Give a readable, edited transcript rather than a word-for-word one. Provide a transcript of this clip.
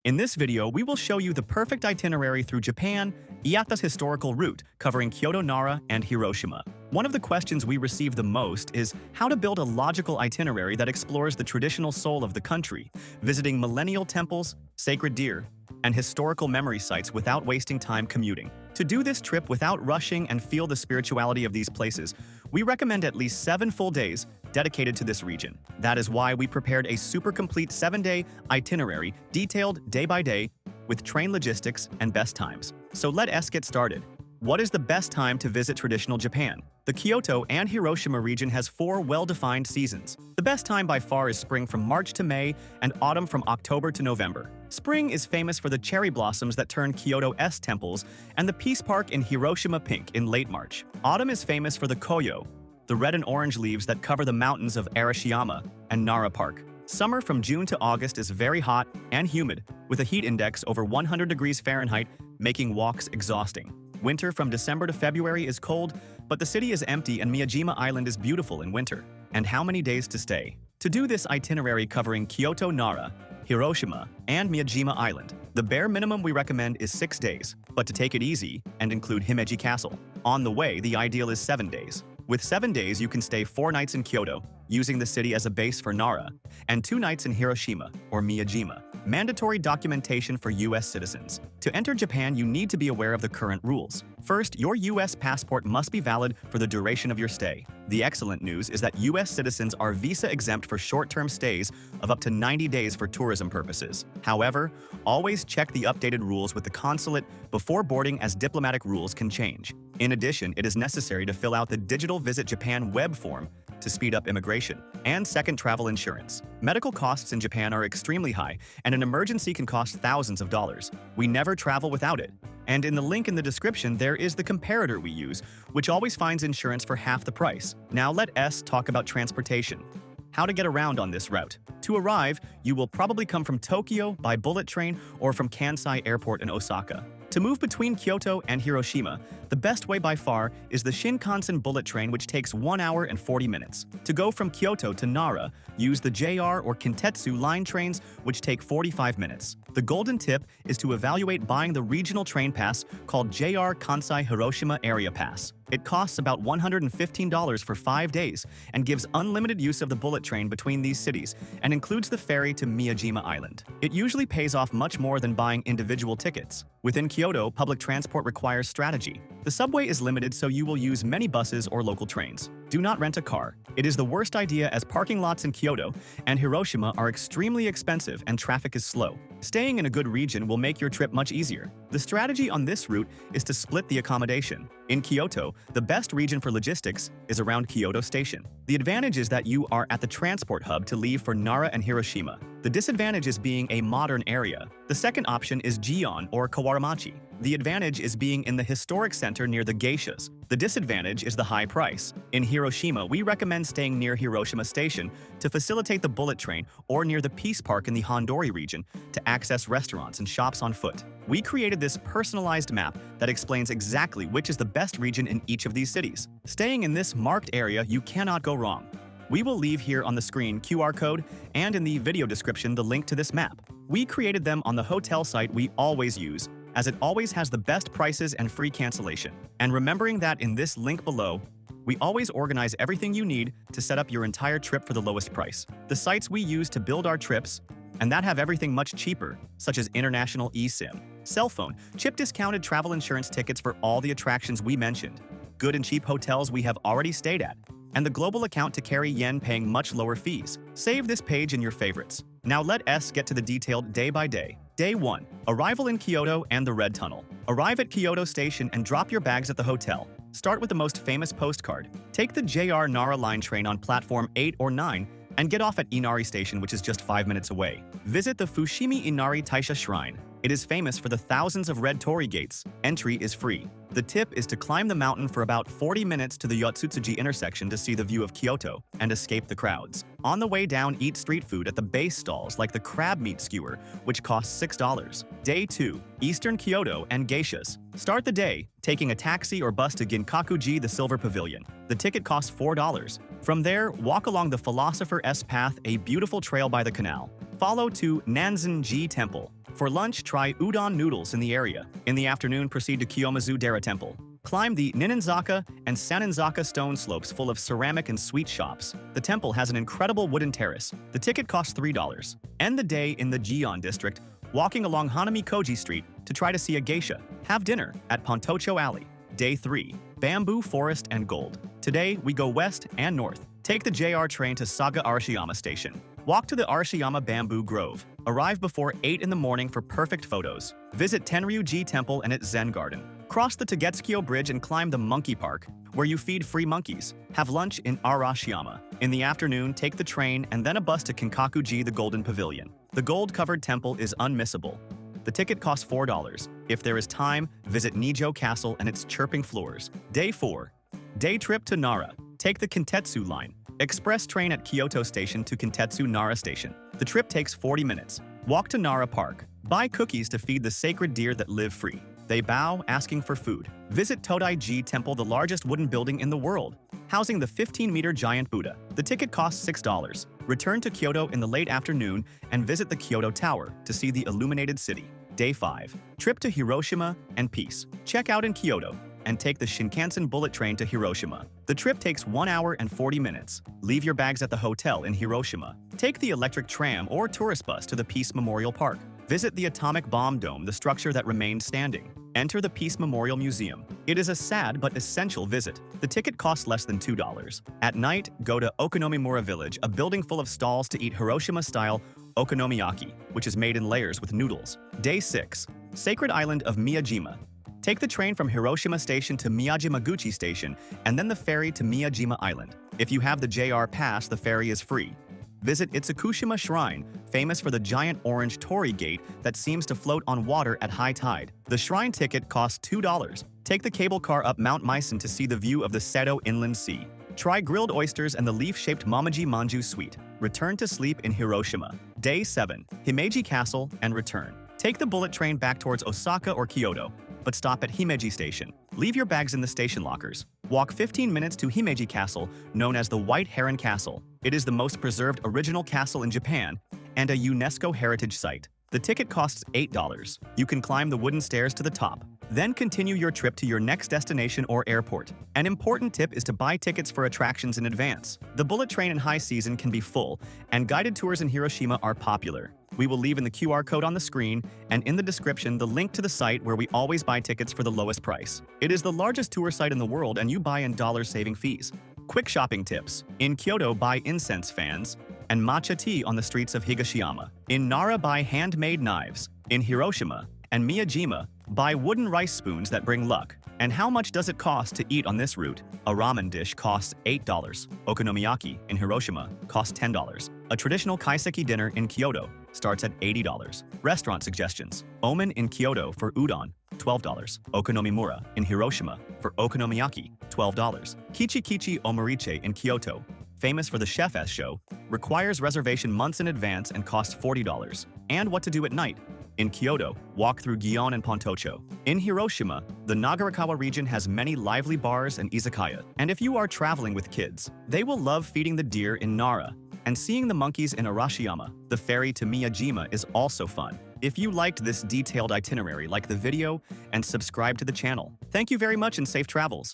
In this video, we will show you the perfect itinerary through Japan, IATA's historical route, covering Kyoto, Nara, and Hiroshima. One of the questions we receive the most is how to build a logical itinerary that explores the traditional soul of the country, visiting millennial temples, sacred deer, and historical memory sites without wasting time commuting. To do this trip without rushing and feel the spirituality of these places, we recommend at least 7 full days dedicated to this region. That is why we prepared a super complete 7-day itinerary, detailed day by day, with train logistics and best times. So let us get started. What is the best time to visit traditional Japan? The Kyoto and Hiroshima region has 4 well-defined seasons. The best time by far is spring from March to May and autumn from October to November. Spring is famous for the cherry blossoms that turn Kyoto's temples and the Peace Park in Hiroshima pink in late March. Autumn is famous for the koyo, the red and orange leaves that cover the mountains of Arashiyama and Nara Park. Summer from June to August is very hot and humid, with a heat index over 100 degrees Fahrenheit, making walks exhausting. Winter from December to February is cold, but the city is empty and Miyajima Island is beautiful in winter. And how many days to stay? To do this itinerary covering Kyoto, Nara, Hiroshima, and Miyajima Island, the bare minimum we recommend is 6 days, but to take it easy and include Himeji Castle. On the way, the ideal is 7 days. With 7 days, you can stay 4 nights in Kyoto, using the city as a base for Nara, and 2 nights in Hiroshima, or Miyajima. Mandatory documentation for U.S. citizens. To enter Japan, you need to be aware of the current rules. First, your U.S. passport must be valid for the duration of your stay. The excellent news is that U.S. citizens are visa-exempt for short-term stays of up to 90 days for tourism purposes. However, always check the updated rules with the consulate before boarding, as diplomatic rules can change. In addition, it is necessary to fill out the Digital Visit Japan web form to speed up immigration, and second, travel insurance. Medical costs in Japan are extremely high, and an emergency can cost thousands of dollars. We never travel without it. And in the link in the description, there is the comparator we use, which always finds insurance for half the price. Now let us talk about transportation. How to get around on this route. To arrive, you will probably come from Tokyo by bullet train or from Kansai Airport in Osaka. To move between Kyoto and Hiroshima, the best way by far is the Shinkansen bullet train, which takes 1 hour and 40 minutes. To go from Kyoto to Nara, use the JR or Kintetsu line trains, which take 45 minutes. The golden tip is to evaluate buying the regional train pass called JR Kansai Hiroshima Area Pass. It costs about $115 for 5 days and gives unlimited use of the bullet train between these cities and includes the ferry to Miyajima Island. It usually pays off much more than buying individual tickets. Within Kyoto, public transport requires strategy. The subway is limited, so you will use many buses or local trains. Do not rent a car. It is the worst idea, as parking lots in Kyoto and Hiroshima are extremely expensive and traffic is slow. Staying in a good region will make your trip much easier. The strategy on this route is to split the accommodation. In Kyoto, the best region for logistics is around Kyoto Station. The advantage is that you are at the transport hub to leave for Nara and Hiroshima. The disadvantage is being a modern area. The second option is Gion or Kawaramachi. The advantage is being in the historic center near the geishas. The disadvantage is the high price. In Hiroshima, we recommend staying near Hiroshima Station to facilitate the bullet train, or near the Peace Park in the Hondori region to access restaurants and shops on foot. We created this personalized map that explains exactly which is the best region in each of these cities. Staying in this marked area, you cannot go wrong. We will leave here on the screen QR code and in the video description the link to this map. We created them on the hotel site we always use, as it always has the best prices and free cancellation. And remembering that in this link below, we always organize everything you need to set up your entire trip for the lowest price. The sites we use to build our trips, and that have everything much cheaper, such as international eSIM, cell phone, chip discounted travel insurance tickets for all the attractions we mentioned, good and cheap hotels we have already stayed at, and the global account to carry yen paying much lower fees. Save this page in your favorites. Now let us get to the detailed day by day. Day 1. Arrival in Kyoto and the Red Tunnel. Arrive at Kyoto Station and drop your bags at the hotel. Start with the most famous postcard. Take the JR Nara line train on platform 8 or 9 and get off at Inari Station, which is just 5 minutes away. Visit the Fushimi Inari Taisha Shrine. It is famous for the thousands of red torii gates. Entry is free. The tip is to climb the mountain for about 40 minutes to the Yotsutsuji intersection to see the view of Kyoto and escape the crowds. On the way down, eat street food at the base stalls like the crab meat skewer, which costs $6. Day 2. Eastern Kyoto and geishas. Start the day taking a taxi or bus to Ginkakuji, the Silver Pavilion. The ticket costs $4. From there, walk along the Philosopher's Path, a beautiful trail by the canal. Follow to Nanzen-ji Temple. For lunch, try udon noodles in the area. In the afternoon, proceed to Kiyomizu-dera Temple. Climb the Ninanzaka and Saninzaka stone slopes full of ceramic and sweet shops. The temple has an incredible wooden terrace. The ticket costs $3. End the day in the Gion district, walking along Hanami-Koji Street to try to see a geisha. Have dinner at Pontocho Alley. Day 3. Bamboo Forest and Gold. Today, we go west and north. Take the JR train to Saga Arashiyama Station. Walk to the Arashiyama Bamboo Grove. Arrive before 8 in the morning for perfect photos. Visit Tenryuji Temple and its Zen Garden. Cross the Togetsukyo Bridge and climb the Monkey Park, where you feed free monkeys. Have lunch in Arashiyama. In the afternoon, take the train and then a bus to Kinkakuji, the Golden Pavilion. The gold-covered temple is unmissable. The ticket costs $4. If there is time, visit Nijo Castle and its chirping floors. Day 4. Day trip to Nara. Take the Kintetsu line. Express train at Kyoto Station to Kintetsu Nara Station. The trip takes 40 minutes. Walk to Nara Park. Buy cookies to feed the sacred deer that live free. They bow, asking for food. Visit Todaiji Temple, the largest wooden building in the world, housing the 15-meter giant Buddha. The ticket costs $6. Return to Kyoto in the late afternoon and visit the Kyoto Tower to see the illuminated city. Day 5. Trip to Hiroshima and peace. Check out in Kyoto and take the Shinkansen bullet train to Hiroshima. The trip takes 1 hour and 40 minutes. Leave your bags at the hotel in Hiroshima. Take the electric tram or tourist bus to the Peace Memorial Park. Visit the Atomic Bomb Dome, the structure that remained standing. Enter the Peace Memorial Museum. It is a sad but essential visit. The ticket costs less than $2. At night, go to Okonomimura Village, a building full of stalls to eat Hiroshima-style okonomiyaki, which is made in layers with noodles. Day 6. Sacred Island of Miyajima. Take the train from Hiroshima Station to Miyajimaguchi Station, and then the ferry to Miyajima Island. If you have the JR Pass, the ferry is free. Visit Itsukushima Shrine, famous for the giant orange torii gate that seems to float on water at high tide. The shrine ticket costs $2. Take the cable car up Mount Maisen to see the view of the Seto Inland Sea. Try grilled oysters and the leaf-shaped Mamaji Manju sweet. Return to sleep in Hiroshima. Day 7. Himeji Castle and return. Take the bullet train back towards Osaka or Kyoto, but stop at Himeji Station. Leave your bags in the station lockers. Walk 15 minutes to Himeji Castle, known as the White Heron Castle. It is the most preserved original castle in Japan and a UNESCO heritage site. The ticket costs $8. You can climb the wooden stairs to the top. Then continue your trip to your next destination or airport. An important tip is to buy tickets for attractions in advance. The bullet train in high season can be full, and guided tours in Hiroshima are popular. We will leave in the QR code on the screen and in the description the link to the site where we always buy tickets for the lowest price. It is the largest tour site in the world and you buy in dollar-saving fees. Quick shopping tips. In Kyoto, buy incense fans and matcha tea on the streets of Higashiyama. In Nara, buy handmade knives. In Hiroshima and Miyajima, buy wooden rice spoons that bring luck. And how much does it cost to eat on this route? A ramen dish costs $8. Okonomiyaki in Hiroshima costs $10. A traditional kaiseki dinner in Kyoto starts at $80. Restaurant suggestions. Omen in Kyoto for udon, $12. Okonomimura in Hiroshima for okonomiyaki, $12. Kichi Kichi Omoriche in Kyoto, famous for the Chef S show, requires reservation months in advance and costs $40. And what to do at night? In Kyoto, walk through Gion and Pontocho. In Hiroshima, the Nagarakawa region has many lively bars and izakaya. And if you are traveling with kids, they will love feeding the deer in Nara and seeing the monkeys in Arashiyama. The ferry to Miyajima is also fun. If you liked this detailed itinerary, like the video and subscribe to the channel. Thank you very much and safe travels.